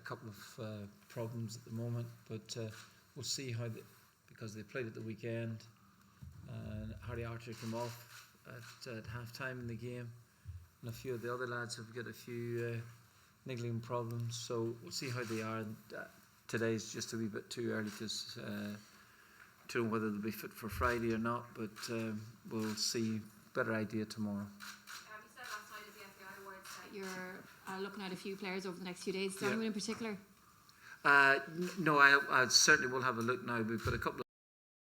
couple of problems at the moment, but we'll see how because they played at the weekend, and Harry Archer came off at half-time in the game, and a few of the other lads have got a few niggling problems, so we'll see how they are. Today's just a wee bit too early to know whether they'll be fit for Friday or not, but we'll see. Better idea tomorrow. You said last night at the FAI Awards that you're looking at a few players over the next few days. Is there anyone in particular? No, I certainly will have a look now. We've got a couple of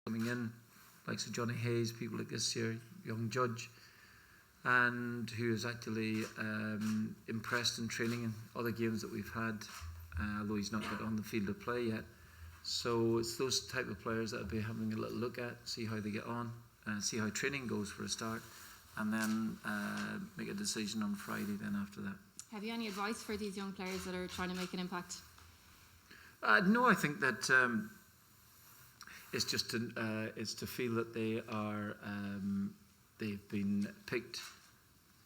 coming in, like Sir Johnny Hayes, people like this here, young judge, and who is actually impressed in training in other games that we've had, although he's not got on the field of play yet. So it's those type of players that I'll be having a little look at, see how they get on, see how training goes for a start, and then make a decision on Friday then after that. Have you any advice for these young players that are trying to make an impact? No, I think that it's just to feel that they are they've been picked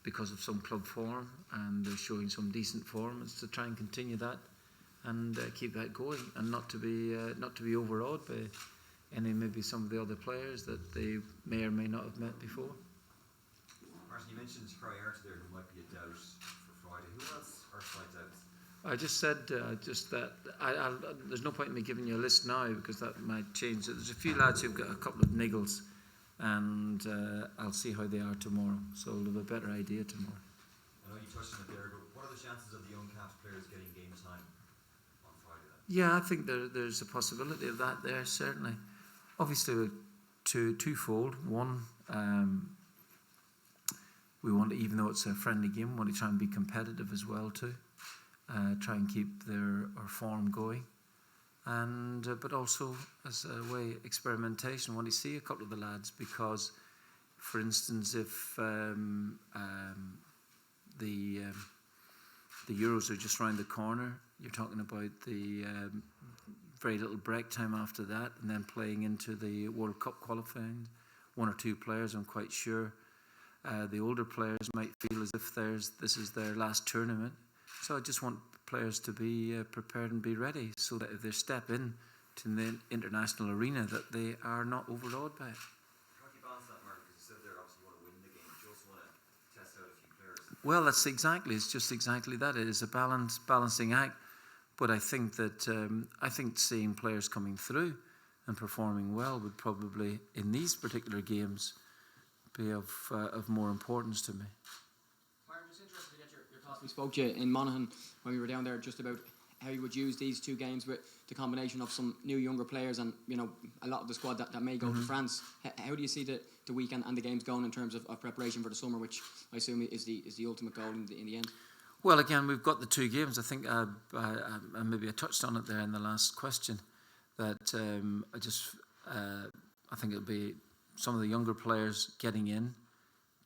because of some club form and they're showing some decent form. It's to try and continue that and keep that going, and not to be overawed by maybe some of the other players that they may or may not have met before. Martin, you mentioned Harry Archer there, who might be a doubt for Friday. Who else are slight doubts? I just said that there's no point in me giving you a list now because that might change. There's a few lads who've got a couple of niggles, and I'll see how they are tomorrow. So we'll have a better idea tomorrow. I know you touched on it there, but what are the chances of the young Caps players getting game time on Friday then? Yeah, I think there's a possibility of that there, certainly. Obviously, twofold. One, we want to, even though it's a friendly game, we want to try and be competitive as well too. Try and keep our form going, and but also as a way experimentation. Want to see a couple of the lads because, for instance, if the Euros are just round the corner, you're talking about the very little break time after that, and then playing into the World Cup qualifying. One or two players, I'm quite sure. The older players might feel as if this is their last tournament. So I just want players to be prepared and be ready, so that if they step in to the international arena, that they are not overawed by it. How do you balance that, Mark? Because you said there, obviously you want to win the game, but you also want to test out a few players. Well, it's just exactly that. It is a balancing act. But I think that seeing players coming through and performing well would probably, in these particular games, be of more importance to me. Martin, just interested to get your thoughts. We spoke to you in Monaghan when we were down there just about how you would use these two games with the combination of some new younger players and a lot of the squad that may go to France. How do you see the weekend and the games going in terms of preparation for the summer, which I assume is the ultimate goal in the end? Well, again, we've got the two games. I think maybe I touched on it there in the last question. That I think it'll be some of the younger players getting in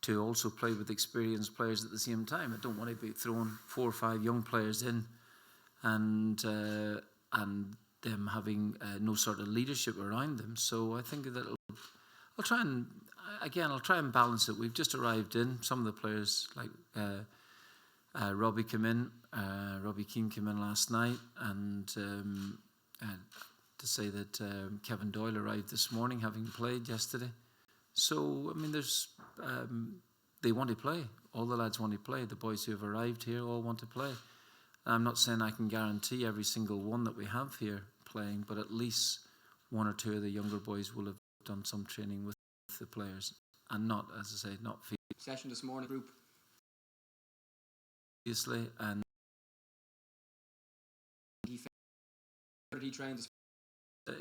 to also play with experienced players at the same time. I don't want to be throwing 4 or 5 young players in and them having no sort of leadership around them. So I think that I'll try and balance it. We've just arrived in. Some of the players like Robbie Keane came in last night, and to say that Kevin Doyle arrived this morning, having played yesterday. So I mean, they want to play. All the lads want to play. The boys who have arrived here all want to play. I'm not saying I can guarantee every single one that we have here playing, but at least 1 or 2 of the younger boys will have done some training with the players, and not, as I say, not field. Session this morning, group. Obviously, and He trained.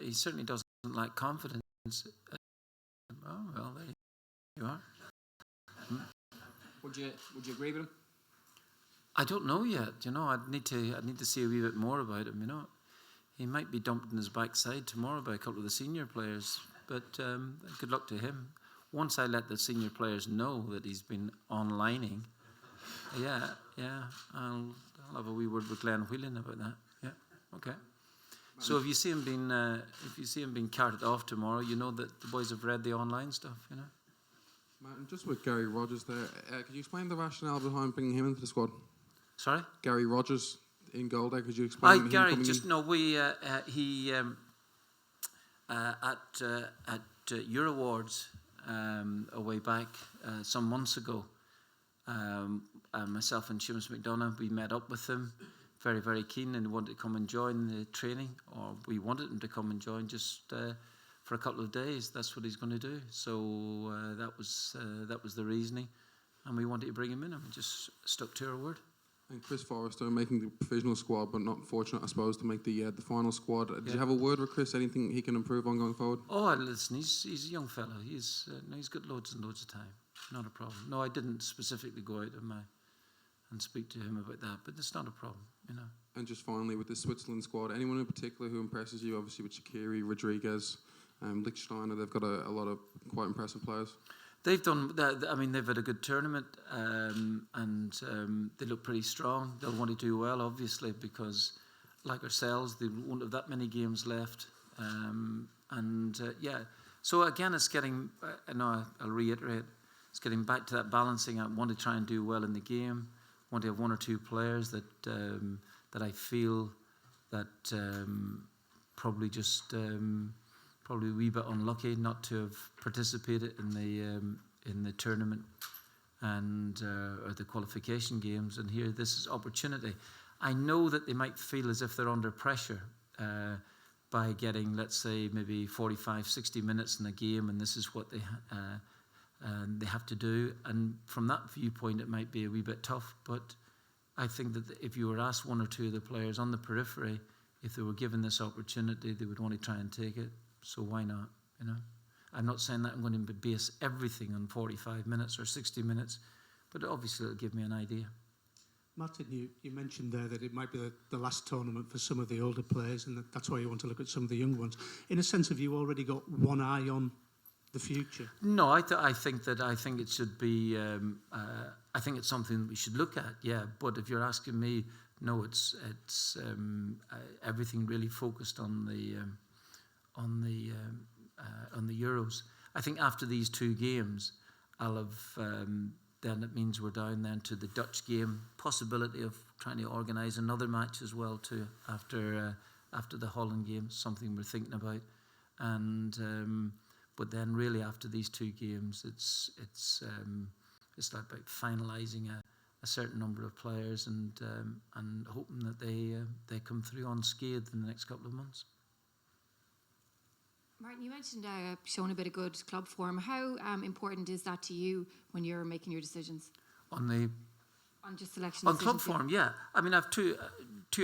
He certainly doesn't lack confidence. Oh well, there you are. Would you agree with him? I don't know yet. I'd need to see a wee bit more about him. He might be dumped in his backside tomorrow by a couple of the senior players. But good luck to him. Once I let the senior players know that he's been onlining, I'll have a wee word with Glenn Whelan about that. Yeah, okay. So if you see him being carted off tomorrow, you know that the boys have read the online stuff. Martin, just with Gary Rogers there, could you explain the rationale behind bringing him into the squad? Sorry? Gary Rogers in goal there? Could you explain him Gary, coming just in? no. He at Euro Awards a way back some months ago. Myself and Seamus McDonough, we met up with him, very, very keen, and he wanted to come and join the training, or we wanted him to come and join just for a couple of days. That's what he's going to do. So that was the reasoning, and we wanted to bring him in, and we just stuck to our word. And Chris Forrester making the provisional squad, but not fortunate, I suppose, to make the final squad. Did you have a word with Chris? Anything he can improve on going forward? Oh, listen, he's a young fellow. He's got loads and loads of time. Not a problem. No, I didn't specifically go out and speak to him about that, but it's not a problem, you know. And just finally, with the Switzerland squad, anyone in particular who impresses you? Obviously with Shaqiri, Rodriguez, Lichtsteiner, they've got a lot of quite impressive players. They've done. I mean, they've had a good tournament, and they look pretty strong. They'll want to do well, obviously, because, like ourselves, they won't have that many games left. Yeah. So again, it's getting. I'll reiterate. It's getting back to that balancing act. Want to try and do well in the game. Want to have one or two players that I feel that probably just. Probably a wee bit unlucky not to have participated in the tournament and or the qualification games. And here, this is opportunity. I know that they might feel as if they're under pressure by getting, let's say, maybe 45, 60 minutes in a game, and this is what they have to do. And from that viewpoint, it might be a wee bit tough. But I think that if you were asked one or two of the players on the periphery, if they were given this opportunity, they would want to try and take it. So why not, you know? I'm not saying that I'm going to base everything on 45 minutes or 60 minutes, but obviously it'll give me an idea. Martin, you mentioned there that it might be the last tournament for some of the older players, and that's why you want to look at some of the young ones. In a sense, have you already got one eye on the future? No, I think it should be. I think it's something we should look at. Yeah, but if you're asking me, no, it's everything really focused on the Euros. I think after these two games, I'll have. Then it means we're down then to the Dutch game. Possibility of trying to organise another match as well too after the Holland game. Something we're thinking about, and but then really after these two games, it's like about finalising a certain number of players and hoping that they come through unscathed in the next couple of months. Martin, you mentioned showing a bit of good club form. How important is that to you when you're making your decisions? On just selection on decisions? club form, yeah. I mean, I have two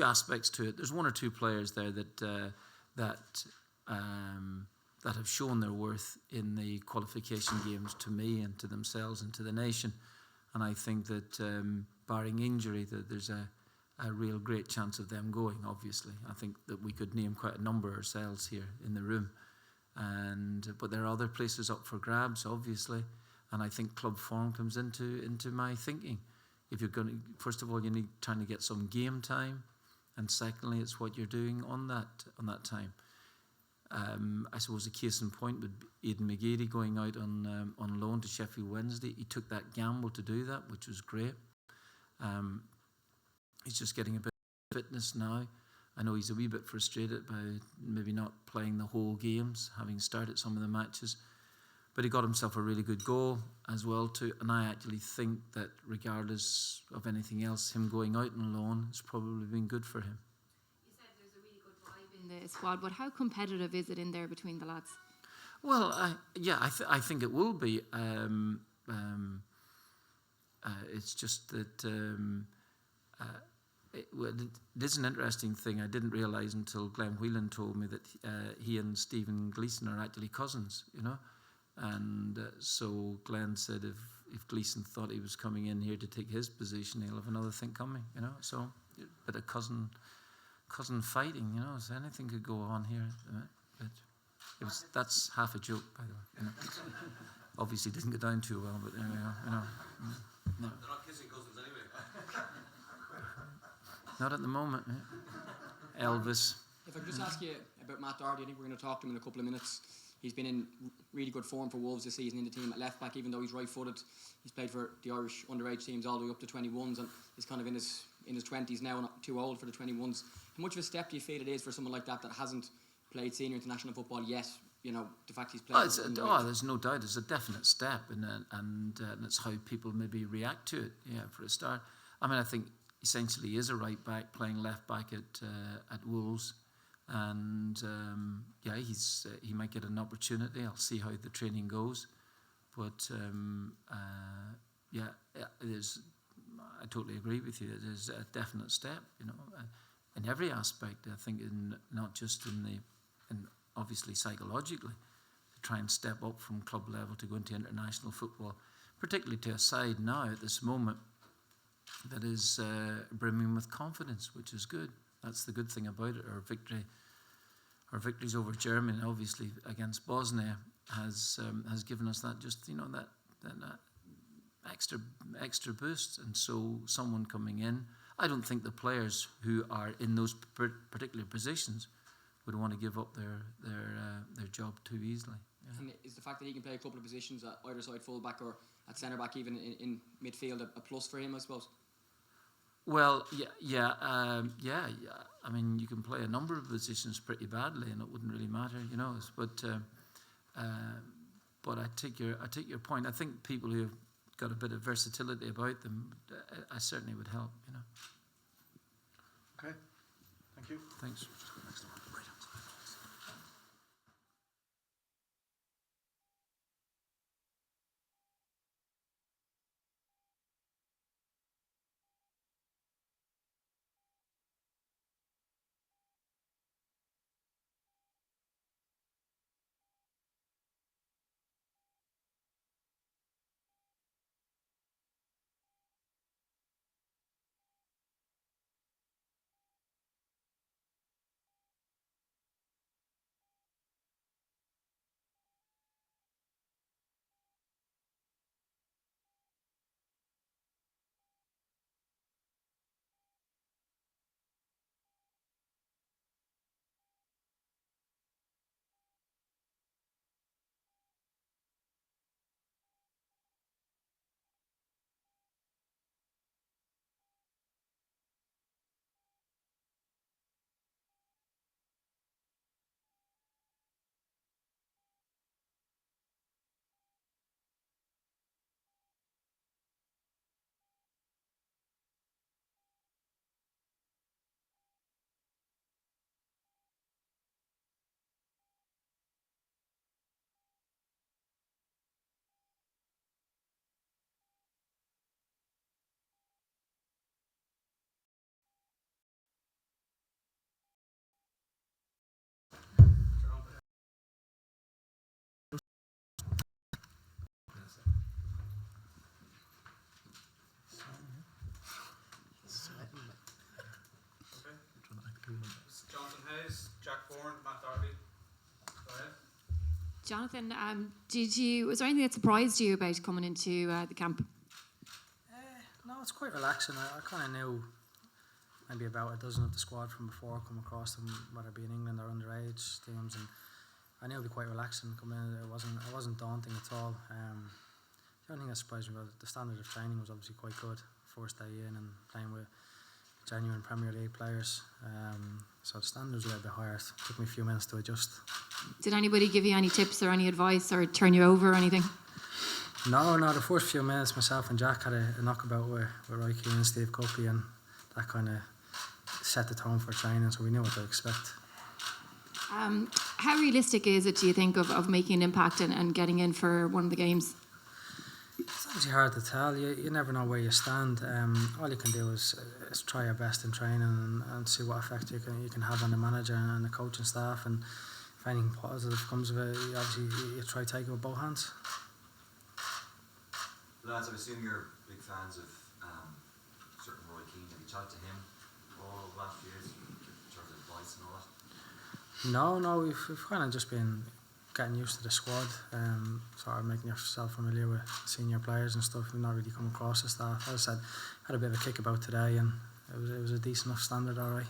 aspects to it. There's one or two players there that have shown their worth in the qualification games to me and to themselves and to the nation. And I think that barring injury, that there's a real great chance of them going. Obviously, I think that we could name quite a number ourselves here in the room. But there are other places up for grabs, obviously, and I think club form comes into my thinking. If you're going to, first of all, you need trying to get some game time, and secondly, it's what you're doing on that time. I suppose a case in point would be Aidan McGeady going out on loan to Sheffield Wednesday. He took that gamble to do that, which was great. He's just getting a bit of fitness now. I know he's a wee bit frustrated by maybe not playing the whole games, having started some of the matches. But he got himself a really good goal as well too. And I actually think that regardless of anything else, him going out on loan has probably been good for him. You said there's a really good vibe in the squad, but how competitive is it in there between the lads? Well, I think it will be. It's just that... it is an interesting thing. I didn't realise until Glenn Whelan told me that he and Stephen Gleeson are actually cousins, you know. And so Glenn said if Gleeson thought he was coming in here to take his position, he'll have another thing coming, you know. So a bit of cousin fighting, you know. So anything could go on here. But that's half a joke, by the way. You know. Obviously didn't go down too well, but there we are, you know. No. They're not kissing cousins anyway. Not at the moment. Yeah. Elvis. If I could just ask you about Matt Doherty, I think we're going to talk to him in a couple of minutes. He's been in really good form for Wolves this season in the team at left back, even though he's right-footed. He's played for the Irish underage teams all the way up to 21s, and he's kind of in his in his 20s now, not too old for the 21s. How much of a step do you feel it is for someone like that hasn't played senior international football yet? You know, the fact he's played. There's no doubt. It's a definite step, and it's how people maybe react to it. Yeah, for a start. I mean, I think essentially he is a right back playing left back at Wolves, and he might get an opportunity. I'll see how the training goes, but it is. I totally agree with you. It is a definite step, you know, in every aspect. I think, not just in obviously psychologically, to try and step up from club level to go into international football, particularly to a side now at this moment that is brimming with confidence, which is good. That's the good thing about it. Our victories over Germany, obviously against Bosnia, has given us that that extra boost. And so someone coming in, I don't think the players who are in those particular positions would want to give up their job too easily. Yeah. And is the fact that he can play a couple of positions at either side, full back or at centre back, even in midfield, a plus for him, I suppose? Well, yeah. I mean, you can play a number of positions pretty badly, and it wouldn't really matter, you know. But I take your point. I think people who have got a bit of versatility about them, I certainly would help, you know. Okay, thank you. Thanks. Jonathan Hayes, Jack Bourne, Matt Darby. Go ahead. Jonathan, was there anything that surprised you about coming into the camp? No, it's quite relaxing. I kind of knew maybe about a dozen of the squad from before, come across them, whether it be in England or underage teams, and I knew it'd be quite relaxing coming in. It wasn't daunting at all. The only thing that surprised me was the standard of training was obviously quite good. First day in and playing with genuine Premier League players, so the standard was a little bit higher. It took me a few minutes to adjust. Did anybody give you any tips or any advice or turn you over or anything? No, the first few minutes myself and Jack had a knockabout with Roy Keane and Steve Cuppy, and that kind of set the tone for training, so we knew what to expect. How realistic is it, do you think, of making an impact and getting in for one of the games? It's obviously hard to tell. You never know where you stand. All you can do is try your best in training and see what effect you can have on the manager and the coaching staff, and if anything positive comes of it, you try to take it with both hands. Lads, I assume you're big fans of certain Roy Keane. Have you talked to him all the last few years in terms of advice and all that? No, we've kind of just been getting used to the squad, sort of making yourself familiar with senior players and stuff. We've not really come across the staff. As I said, had a bit of a kick about today, and it was a decent enough standard, all right.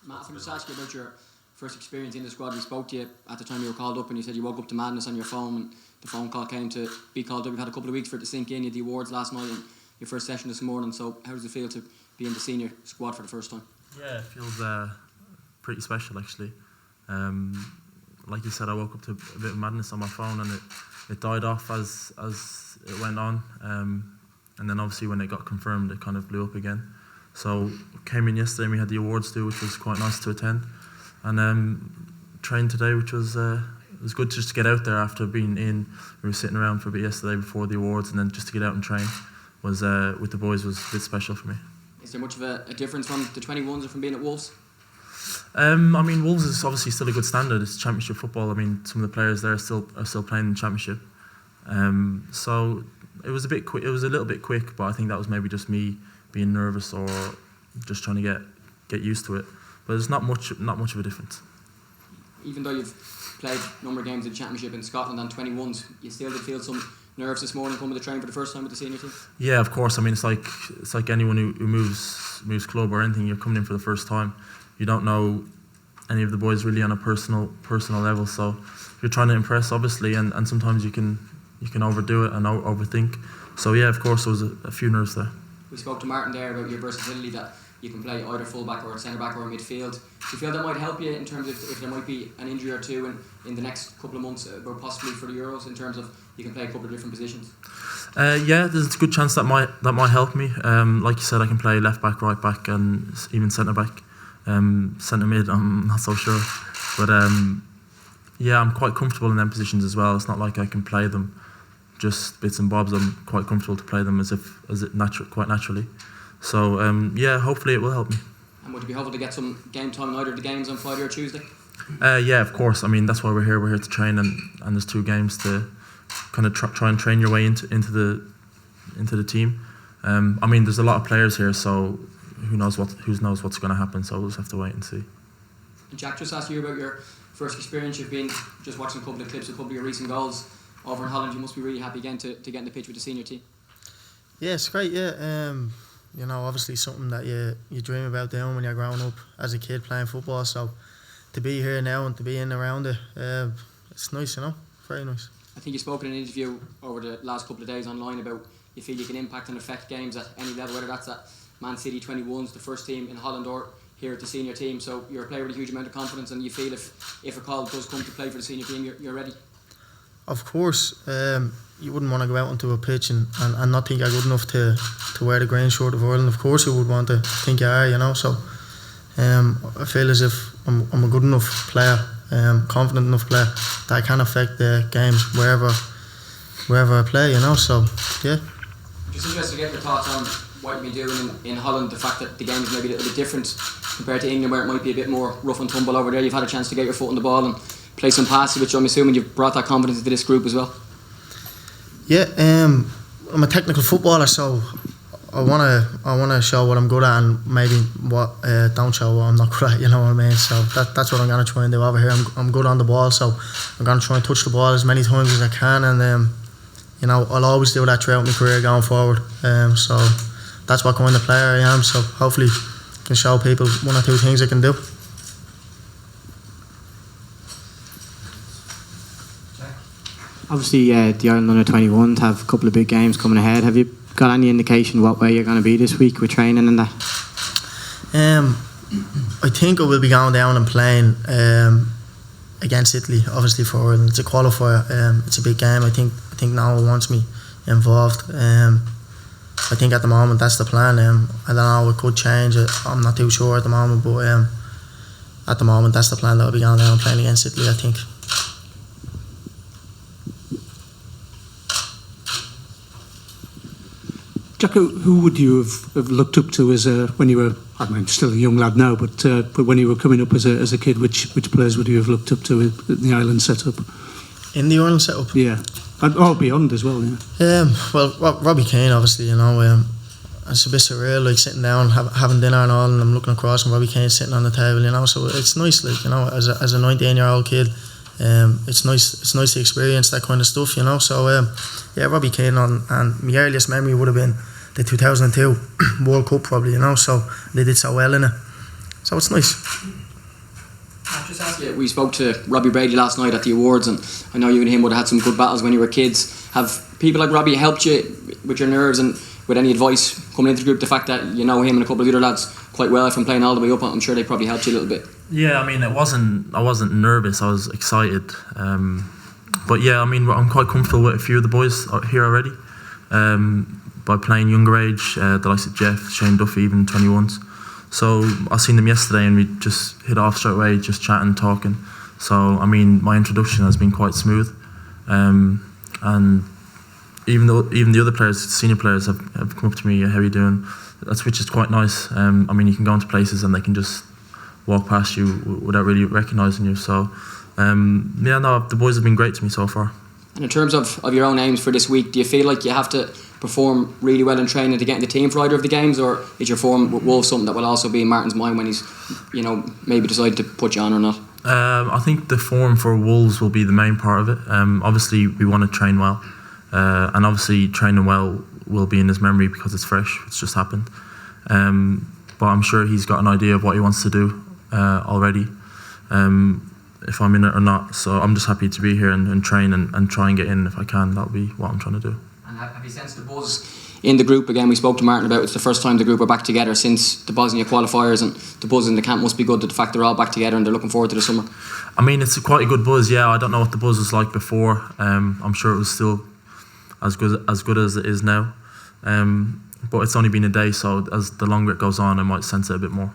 Matt, I can just ask you about your first experience in the squad. We spoke to you at the time you were called up, and you said you woke up to madness on your phone, and the phone call came to be called up. We've had a couple of weeks for it to sink in. You had the awards last night and your first session this morning. So how does it feel to be in the senior squad for the first time? Yeah, it feels pretty special actually. Like you said, I woke up to a bit of madness on my phone, and it died off as it went on. And then obviously when it got confirmed, it kind of blew up again. So came in yesterday and we had the awards due, which was quite nice to attend. And trained today, which was it was good just to get out there after being in. We were sitting around for a bit yesterday before the awards, and then just to get out and train was with the boys was a bit special for me. Is there much of a difference from the 21s or from being at Wolves? I mean, Wolves is obviously still a good standard. It's championship football. I mean, some of the players there are still playing in championship. So it was a bit quick. It was a little bit quick, but I think that was maybe just me being nervous or just trying to get used to it. But there's not much of a difference. Even though you've played a number of games in championship in Scotland and 21s, you still did feel some nerves this morning coming to train for the first time with the senior team? Yeah, of course. I mean, it's like anyone who moves club or anything. You're coming in for the first time. You don't know any of the boys really on a personal level, so you're trying to impress, obviously, and sometimes you can overdo it and overthink. So yeah, of course, there was a few nerves there. We spoke to Martin there about your versatility, that you can play either fullback or centre back or midfield. Do you feel that might help you in terms of if there might be an injury or two in the next couple of months, or possibly for the Euros, in terms of you can play a couple of different positions? Yeah, there's a good chance that might help me. Like you said, I can play left back, right back, and even centre back. Centre mid, I'm not so sure, but yeah, I'm quite comfortable in them positions as well. It's not like I can play them just bits and bobs. I'm quite comfortable to play them quite naturally. So yeah, hopefully it will help me. And would you be hopeful to get some game time in either of the games on Friday or Tuesday? Yeah, of course. I mean, that's why we're here. We're here to train, and there's 2 games to kind of try and train your way into the team. I mean, there's a lot of players here, so who knows what's going to happen. So we'll just have to wait and see. And Jack, just ask you about your first experience. You've been just watching a couple of clips of a couple of your recent goals over in Holland. You must be really happy again to get in the pitch with the senior team. Yeah, it's great. Yeah, you know, obviously something that you dream about doing when you're growing up as a kid playing football. So to be here now and to be in around it, it's nice. You know, very nice. I think you spoke in an interview over the last couple of days online about you feel you can impact and affect games at any level, whether that's at Man City 21s, the first team in Holland, or here at the senior team. So you're a player with a huge amount of confidence, and you feel if a call does come to play for the senior team, you're ready. Of course, you wouldn't want to go out onto a pitch and not think you're good enough to wear the green shirt of Ireland. Of course you would want to think you are, you know. So I feel as if I'm a good enough player, confident enough player that I can affect the games wherever I play, you know. So yeah. Just interested to get your thoughts on what you've been doing in Holland, the fact that the game is maybe a little bit different compared to England, where it might be a bit more rough and tumble over there. You've had a chance to get your foot on the ball and play some passes, which I'm assuming you've brought that confidence into this group as well. Yeah, I'm a technical footballer, so I wanna show what I'm good at and maybe what don't show what I'm not good at. You know what I mean? So that's what I'm gonna try and do over here. I'm good on the ball, so I'm gonna try and touch the ball as many times as I can, and you know, I'll always do that throughout my career going forward. So that's what kind of player I am. So hopefully I can show people 1 or 2 things I can do. Obviously, the Ireland under-21s have a couple of big games coming ahead. Have you got any indication what way you're going to be this week with training and that? I think I will be going down and playing against Italy, obviously for Ireland. It's a qualifier. It's a big game. I think Noah wants me involved. I think at the moment that's the plan. I don't know, it could change. I'm not too sure at the moment, but at the moment that's the plan, that I'll be going down and playing against Italy, I think. Jack, who would you have looked up to as when you were, I mean, still a young lad now, but when you were coming up as a kid, which players would you have looked up to in the Ireland setup? In the Ireland setup? Yeah, and beyond as well. Yeah. Well, Robbie Keane, obviously, you know. It's a bit surreal, like sitting down, having dinner and all, and I'm looking across and Robbie Keane sitting on the table, you know. So it's nice, like, you know, as a 19-year-old kid. It's nice to experience that kind of stuff, you know. So yeah, Robbie Keane and my earliest memory would have been the 2002 World Cup, probably, you know. So they did so well in it, so it's nice. I'll just ask you, we spoke to Robbie Brady last night at the awards, and I know you and him would have had some good battles when you were kids. Have people like Robbie helped you with your nerves and with any advice coming into the group? The fact that you know him and a couple of other lads quite well from playing all the way up, I'm sure they probably helped you a little bit. Yeah, I mean, I wasn't nervous. I was excited. But yeah, I mean, I'm quite comfortable with a few of the boys here already. By playing younger age, the likes of Jeff, Shane Duffy, even 21s. So I seen them yesterday and we just hit off straight away, just chatting, talking. So I mean, my introduction has been quite smooth. And even the other players, senior players, have come up to me, how are you doing? Which is quite nice. I mean, you can go into places and they can just walk past you without really recognising you. So yeah, no, the boys have been great to me so far. And in terms of your own aims for this week, do you feel like you have to perform really well in training to get in the team for either of the games, or is your form with Wolves something that will also be in Martin's mind when he's, you know, maybe decided to put you on or not? I think the form for Wolves will be the main part of it. Obviously, we want to train well, and obviously training well will be in his memory because it's fresh. It's just happened. But I'm sure he's got an idea of what he wants to do already, if I'm in it or not. So I'm just happy to be here and train and try and get in if I can. That'll be what I'm trying to do. And have you sensed the buzz in the group? Again, we spoke to Martin about it's the first time the group are back together since the Bosnia qualifiers, and the buzz in the camp must be good, that the fact they're all back together and they're looking forward to the summer. I mean, it's quite a good buzz, yeah. I don't know what the buzz was like before. I'm sure it was still as good as it is now. But it's only been a day, so as the longer it goes on, I might sense it a bit more.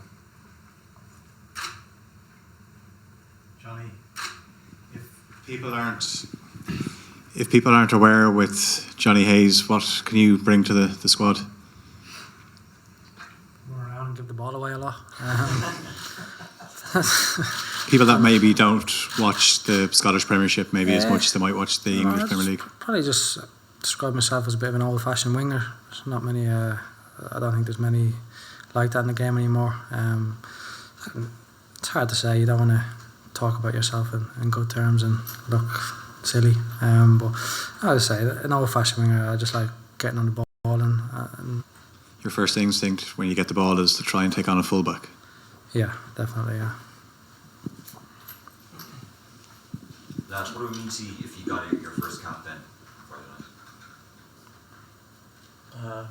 Johnny, if people aren't aware with Johnny Hayes, what can you bring to the squad? Run around and give the ball away a lot. People that maybe don't watch the Scottish Premiership maybe as much as they might watch the English Premier League. Probably just describe myself as a bit of an old-fashioned winger. There's not many. I don't think there's many like that in the game anymore. It's hard to say. You don't want to talk about yourself in good terms and look silly. But I would say an old-fashioned winger. I just like getting on the ball and Your first instinct when you get the ball is to try and take on a fullback. yeah, definitely, yeah. Lads, what would it mean to you if you got your first cap then Friday night?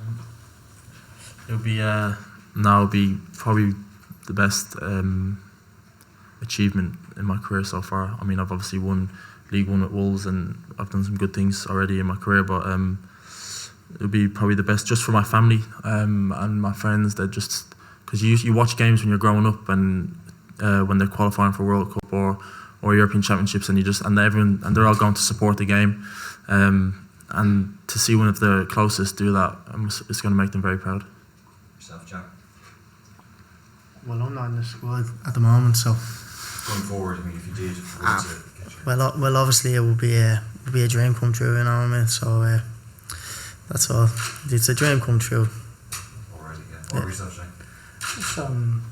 It'll be probably the best achievement in my career so far. I mean, I've obviously won League One with Wolves and I've done some good things already in my career, but it'll be probably the best just for my family and my friends. That just because you watch games when you're growing up and when they're qualifying for World Cup or European Championships, and they're all going to support the game, and to see one of the closest do that, it's going to make them very proud. Yourself, Jack? Well, I'm not in the squad at the moment, so. Going forward, I mean, if you did, Well, obviously it will be a dream come true, you know what I mean. So that's all. It's a dream come true. Already, yeah. What about yourself, Shane? It's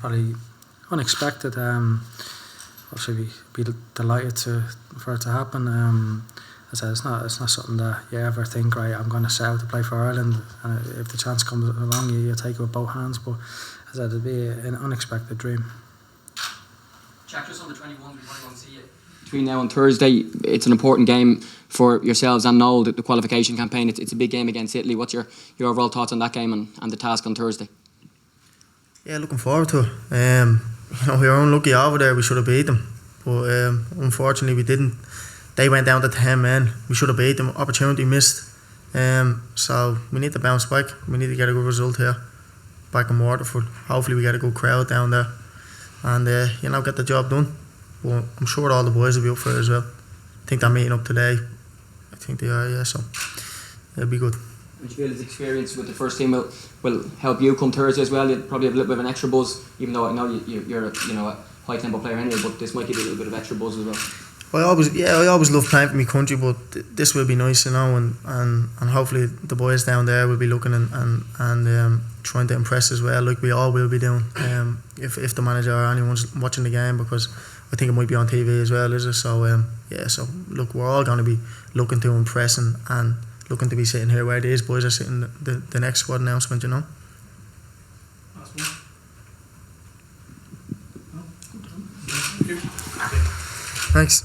probably unexpected. Obviously, be delighted for it to happen. I said it's not something that you ever think, right, I'm going to set out to play for Ireland. If the chance comes along, you take it with both hands. But as I said, it'd be an unexpected dream. Jack, just on the 21s, we want to see you between now and Thursday. It's an important game for yourselves and Noel, the qualification campaign. It's a big game against Italy. What's your overall thoughts on that game and the task on Thursday? Yeah, looking forward to it. You know, we were unlucky over there. We should have beat them, but unfortunately we didn't. They went down to 10 men. We should have beat them. Opportunity missed. So we need to bounce back. We need to get a good result here, back in Waterford. Hopefully we get a good crowd down there, and you know, get the job done. But I'm sure all the boys will be up for it as well. I think they're meeting up today. I think they are, yeah. So it'll be good. Do you feel his experience with the first team will help you come Thursday as well? You'll probably have a little bit of an extra buzz, even though I know you're a high tempo player anyway. But this might give you a little bit of extra buzz as well. I always love playing for my country, but this will be nice, you know, and hopefully the boys down there will be looking and trying to impress as well, like we all will be doing. If the manager or anyone's watching the game, because I think it might be on TV as well, is it? So so look, we're all going to be looking to impress and looking to be sitting here where these boys are sitting. The next squad announcement, you know. Thanks.